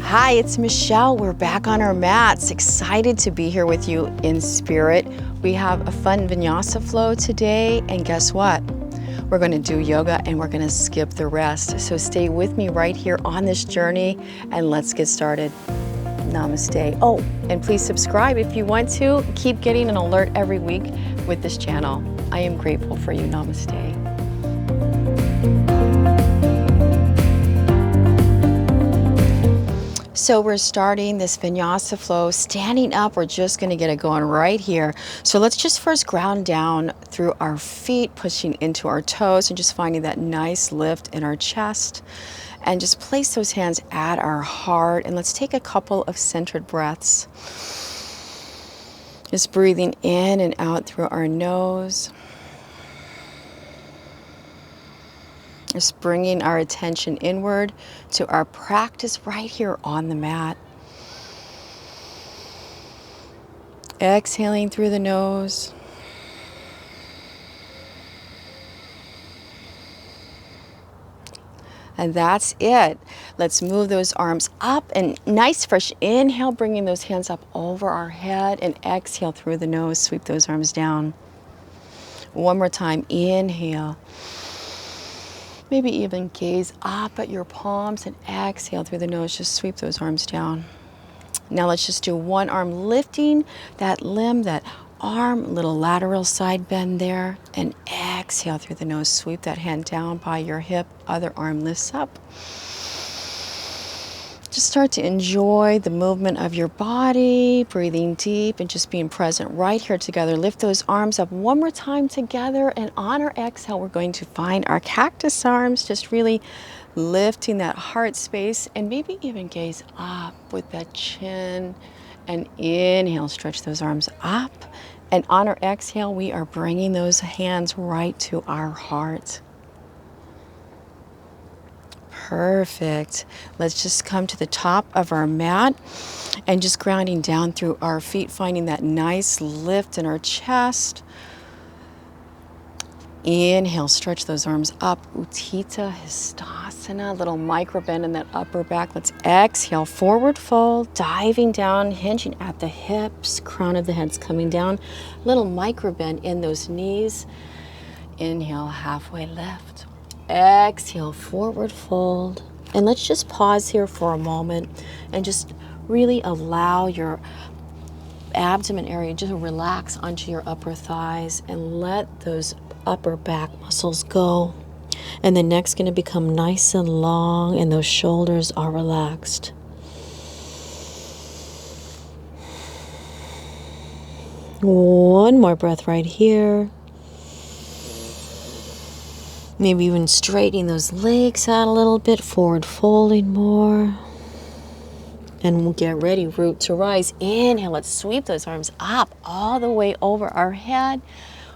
Hi, it's Machel. We're back on our mats. Excited to be here with you in spirit. We have a fun Vinyasa flow today, and guess what? We're going to do yoga and we're going to skip the rest. So stay with me right here on this journey and let's get started. Namaste. Oh, and please subscribe if you want to. Keep getting an alert every week with this channel. I am grateful for you. Namaste. So we're starting this Vinyasa flow, standing up. We're just going to get it going right here. So let's just first ground down through our feet, pushing into our toes and just finding that nice lift in our chest. And just place those hands at our heart. And let's take a couple of centered breaths. Just breathing in and out through our nose. Just bringing our attention inward to our practice right here on the mat. Exhaling through the nose. And that's it. Let's move those arms up and nice fresh inhale, bringing those hands up over our head, and exhale through the nose, sweep those arms down. One more time, inhale. Maybe even gaze up at your palms and exhale through the nose. Just sweep those arms down. Now let's just do one arm lifting that limb, that arm, little lateral side bend there. And exhale through the nose. Sweep that hand down by your hip. Other arm lifts up. Just start to enjoy the movement of your body, breathing deep and just being present right here together. Lift those arms up one more time together, and on our exhale, we're going to find our cactus arms, just really lifting that heart space, and maybe even gaze up with that chin. And inhale, stretch those arms up. And on our exhale, we are bringing those hands right to our heart. Perfect. Let's just come to the top of our mat and just grounding down through our feet, finding that nice lift in our chest. Inhale, stretch those arms up. Untitled, little micro bend in that upper back. Let's exhale, forward fold, diving down, hinging at the hips, crown of the head's coming down. Little micro bend in those knees. Inhale, halfway lift. Exhale, forward fold. And let's just pause here for a moment and just really allow your abdomen area just relax onto your upper thighs and let those upper back muscles go. And the neck's going to become nice and long and those shoulders are relaxed. One more breath right here. Maybe even straightening those legs out a little bit, forward folding more. And we'll get ready, root to rise. Inhale, let's sweep those arms up all the way over our head.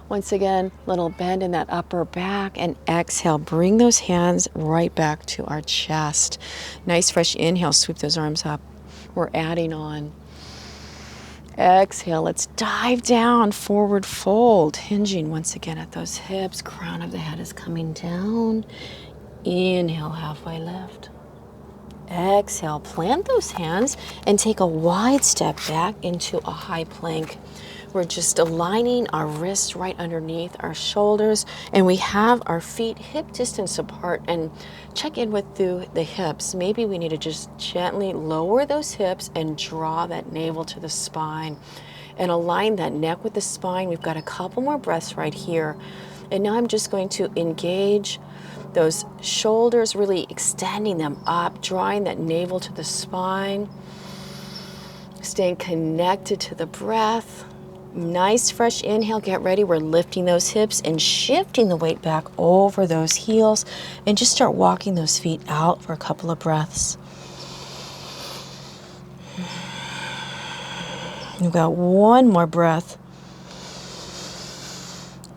Once again, little bend in that upper back, and exhale, bring those hands right back to our chest. Nice fresh inhale, sweep those arms up. We're adding on. Exhale, let's dive down, forward fold, hinging once again at those hips. Crown of the head is coming down. Inhale, halfway lift. Exhale, plant those hands and take a wide step back into a high plank. We're just aligning our wrists right underneath our shoulders, and we have our feet hip distance apart, and check in with through the hips. Maybe we need to just gently lower those hips and draw that navel to the spine and align that neck with the spine. We've got a couple more breaths right here. And now I'm just going to engage those shoulders, really extending them up, drawing that navel to the spine, staying connected to the breath. Nice fresh inhale, get ready. We're lifting those hips and shifting the weight back over those heels, and just start walking those feet out for a couple of breaths. We've got one more breath.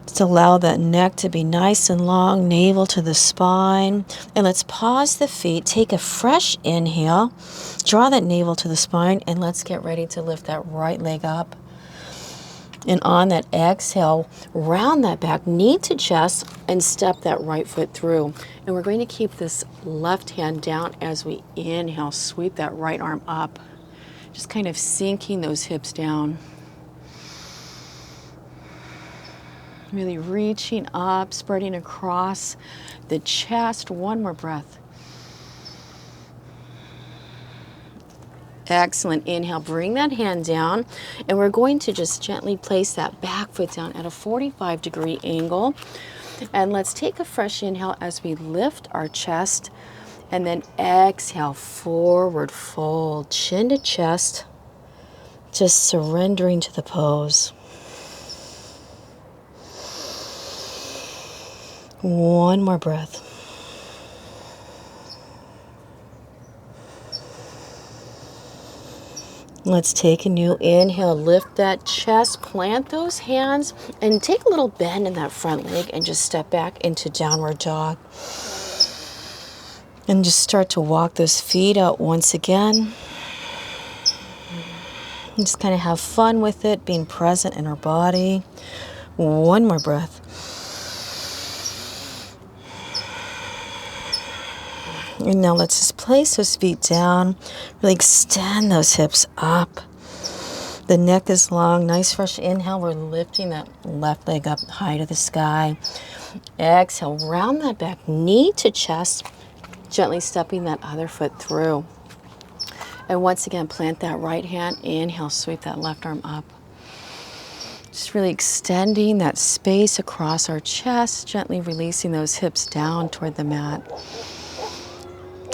Just allow that neck to be nice and long, navel to the spine. And let's pause the feet, take a fresh inhale, draw that navel to the spine, and let's get ready to lift that right leg up. And on that exhale, round that back, knee to chest, and step that right foot through. And we're going to keep this left hand down as we inhale, sweep that right arm up. Just kind of sinking those hips down. Really reaching up, spreading across the chest. One more breath. Excellent. Inhale, bring that hand down, and we're going to just gently place that back foot down at a 45-degree angle. And let's take a fresh inhale as we lift our chest, and then exhale, forward fold, chin to chest, just surrendering to the pose. One more breath. Let's take a new inhale, lift that chest, plant those hands, and take a little bend in that front leg and just step back into downward dog. And just start to walk those feet out once again. And just kind of have fun with it, being present in our body. One more breath. And now let's just place those feet down. Really extend those hips up. The neck is long. Nice fresh inhale. We're lifting that left leg up high to the sky. Exhale, round that back, knee to chest. Gently stepping that other foot through. And once again, plant that right hand. Inhale, sweep that left arm up. Just really extending that space across our chest. Gently releasing those hips down toward the mat.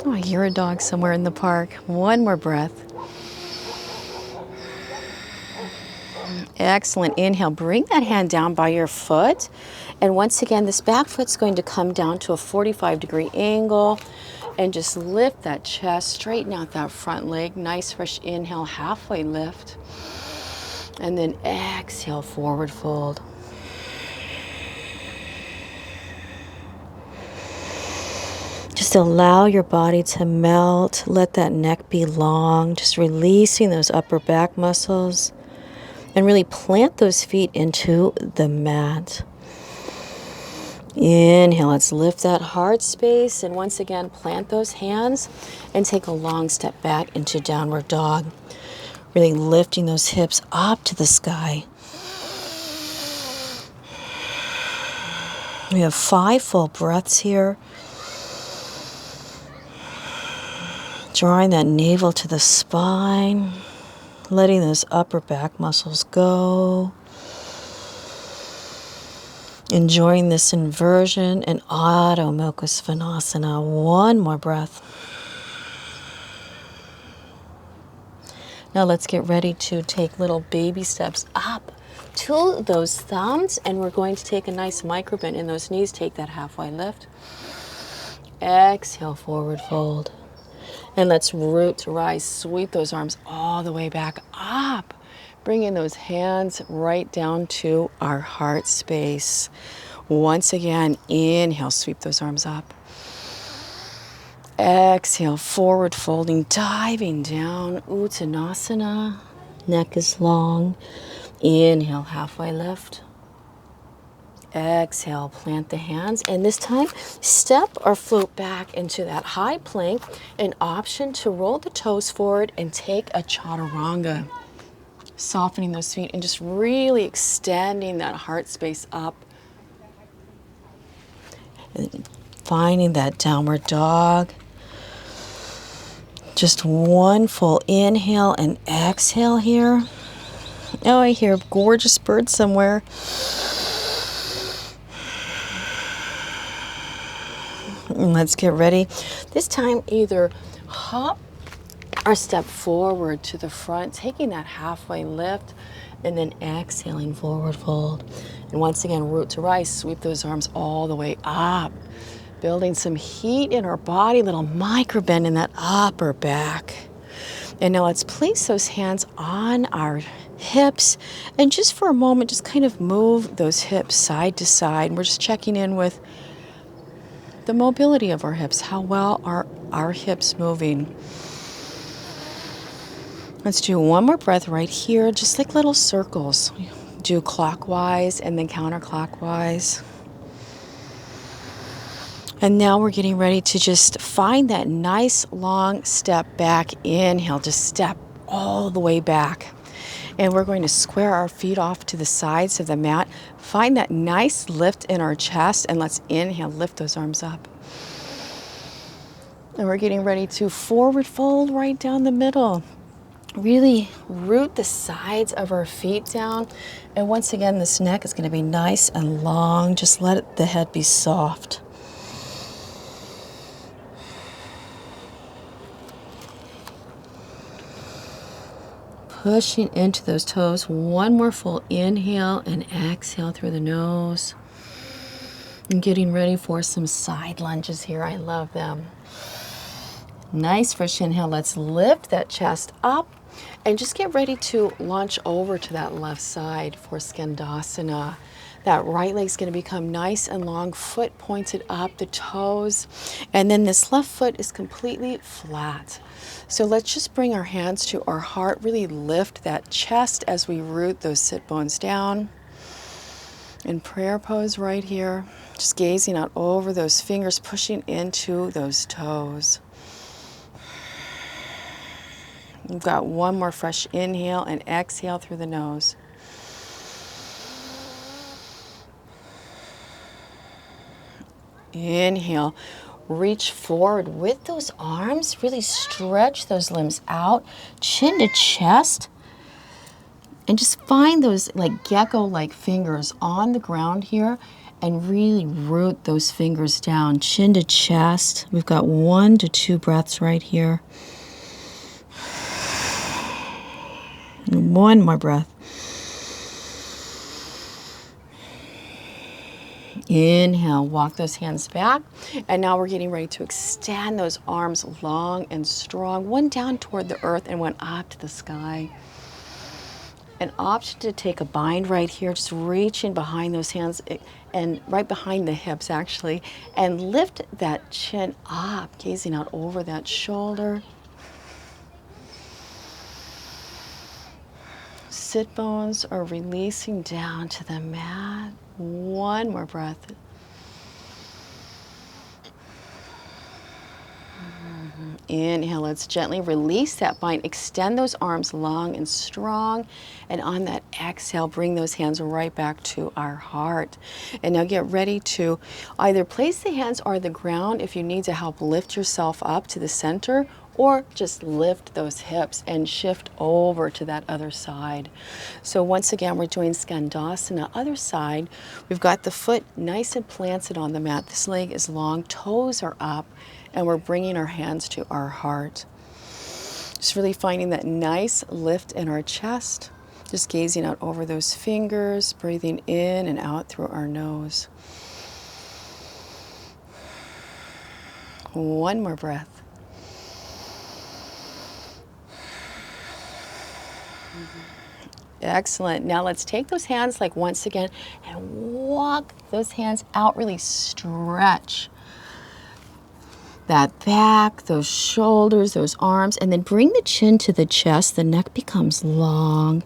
Oh, I hear a dog somewhere in the park. One more breath. Excellent. Inhale, bring that hand down by your foot. And once again, this back foot's going to come down to a 45-degree angle. And just lift that chest, straighten out that front leg. Nice fresh inhale, halfway lift. And then exhale, forward fold. Just allow your body to melt. Let that neck be long. Just releasing those upper back muscles. And really plant those feet into the mat. Inhale, let's lift that heart space. And once again, plant those hands and take a long step back into downward dog. Really lifting those hips up to the sky. We have 5 full breaths here. Drawing that navel to the spine, letting those upper back muscles go. Enjoying this inversion and Adho Mukha Svanasana. One more breath. Now let's get ready to take little baby steps up to those thumbs, and we're going to take a nice micro bend in those knees. Take that halfway lift. Exhale, forward fold. And let's root to rise. Sweep those arms all the way back up. Bringing those hands right down to our heart space. Once again, inhale, sweep those arms up. Exhale, forward folding, diving down, Uttanasana. Neck is long. Inhale, halfway lift. Exhale, plant the hands, and this time step or float back into that high plank. An option to roll the toes forward and take a chaturanga. Softening those feet and just really extending that heart space up. And finding that downward dog. Just one full inhale and exhale here. Oh, I hear a gorgeous bird somewhere. And let's get ready. This time, either hop or step forward to the front, taking that halfway lift, and then exhaling, forward fold. And once again, root to rise. Sweep those arms all the way up, building some heat in our body, little micro bend in that upper back. And now let's place those hands on our hips, and just for a moment, just kind of move those hips side to side. And we're just checking in with the mobility of our hips. How well are our hips moving? Let's do one more breath right here, just like little circles. do clockwise and then counterclockwise. And now we're getting ready to just find that nice long step back. Inhale, just step all the way back. And we're going to square our feet off to the sides of the mat. Find that nice lift in our chest, and let's inhale, lift those arms up. And we're getting ready to forward fold right down the middle. Really root the sides of our feet down. And once again, this neck is going to be nice and long. Just let the head be soft. Pushing into those toes. One more full inhale and exhale through the nose. And getting ready for some side lunges here. I love them. Nice fresh inhale. Let's lift that chest up and just get ready to launch over to that left side for Skandasana. That right leg's going to become nice and long, foot pointed up, the toes, and then this left foot is completely flat. So let's just bring our hands to our heart, really lift that chest as we root those sit bones down. In prayer pose right here, just gazing out over those fingers, pushing into those toes. We've got one more fresh inhale and exhale through the nose. Inhale, reach forward with those arms, really stretch those limbs out, chin to chest, and just find those like gecko-like fingers on the ground here and really root those fingers down, chin to chest. We've got 1 to 2 breaths right here. And one more breath. Inhale, walk those hands back. And now we're getting ready to extend those arms long and strong. One down toward the earth and one up to the sky. An option to take a bind right here, just reaching behind those hands and right behind the hips actually, and lift that chin up, gazing out over that shoulder. Sit bones are releasing down to the mat. One more breath. Inhale, let's gently release that bind. Extend those arms long and strong. And on that exhale, bring those hands right back to our heart. And now get ready to either place the hands on the ground if you need to help lift yourself up to the center, or just lift those hips and shift over to that other side. So once again, we're doing Skandasana, other side. We've got the foot nice and planted on the mat. This leg is long, toes are up, and we're bringing our hands to our heart. Just really finding that nice lift in our chest. Just gazing out over those fingers, breathing in and out through our nose. One more breath. Excellent. Now let's take those hands like once again and walk those hands out. Really stretch that back, those shoulders, those arms, and then bring the chin to the chest. The neck becomes long.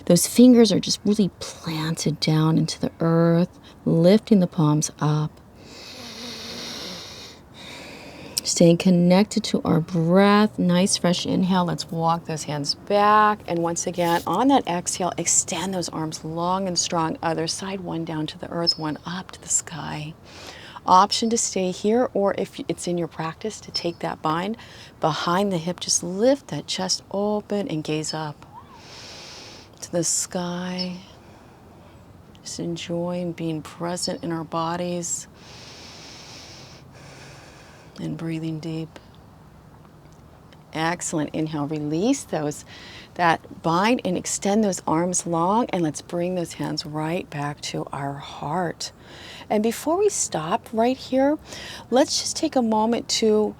Those fingers are just really planted down into the earth, lifting the palms up. Staying connected to our breath. Nice fresh inhale. Let's walk those hands back. And once again, on that exhale, extend those arms long and strong. Other side, one down to the earth, one up to the sky. Option to stay here, or if it's in your practice, to take that bind behind the hip. Just lift that chest open and gaze up to the sky. Just enjoying being present in our bodies. And breathing deep. Excellent. Inhale, release that bind and extend those arms long, and let's bring those hands right back to our heart. And before we stop right here, let's just take a moment to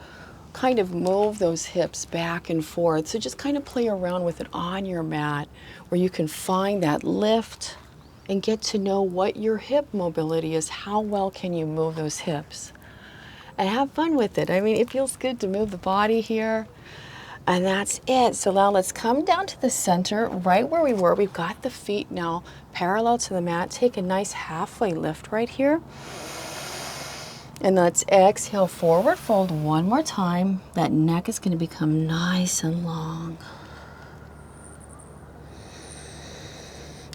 kind of move those hips back and forth. So just kind of play around with it on your mat where you can find that lift and get to know what your hip mobility is. How well can you move those hips? And have fun with it. I mean, it feels good to move the body here. And that's it. So now let's come down to the center, right where we were. We've got the feet now parallel to the mat. Take a nice halfway lift right here. And let's exhale, forward fold one more time. That neck is going to become nice and long.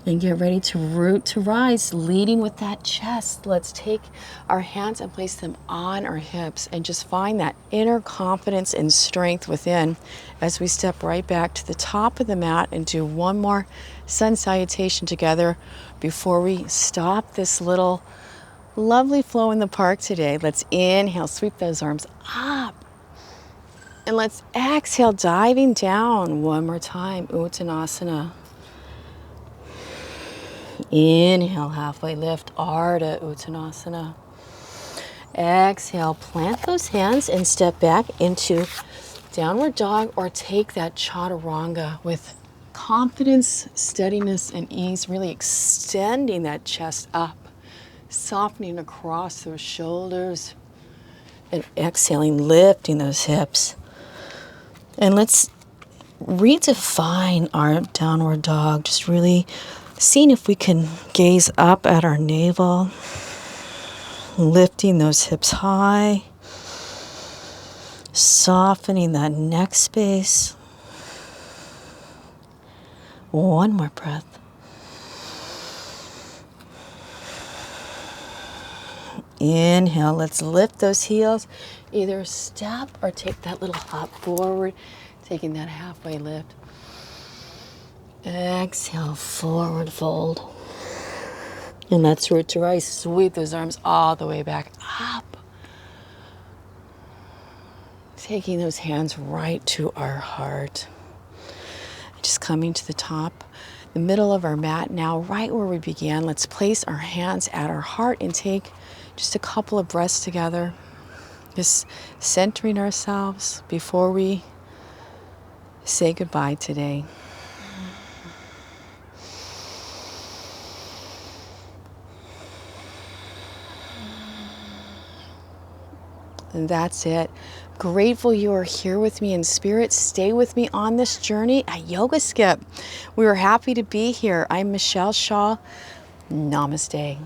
And get ready to root to rise, leading with that chest. Let's take our hands and place them on our hips and just find that inner confidence and strength within as we step right back to the top of the mat and do one more sun salutation together before we stop this little lovely flow in the park today. Let's inhale, sweep those arms up. And let's exhale, diving down one more time, Uttanasana. Inhale, halfway lift, Ardha Uttanasana. Exhale, plant those hands and step back into downward dog, or take that chaturanga with confidence, steadiness, and ease, really extending that chest up, softening across those shoulders, and exhaling, lifting those hips. And let's redefine our downward dog, just really seeing if we can gaze up at our navel, lifting those hips high, softening that neck space. One more breath. Inhale, let's lift those heels. Either step or take that little hop forward, taking that halfway lift. Exhale, forward fold. And let's root to rise. Sweep those arms all the way back up. Taking those hands right to our heart. Just coming to the top, the middle of our mat now, right where we began. Let's place our hands at our heart and take just a couple of breaths together. Just centering ourselves before we say goodbye today. And that's it. Grateful you are here with me in spirit. Stay with me on this journey at YogaSkip. We are happy to be here. I'm Machel Shaw. Namaste.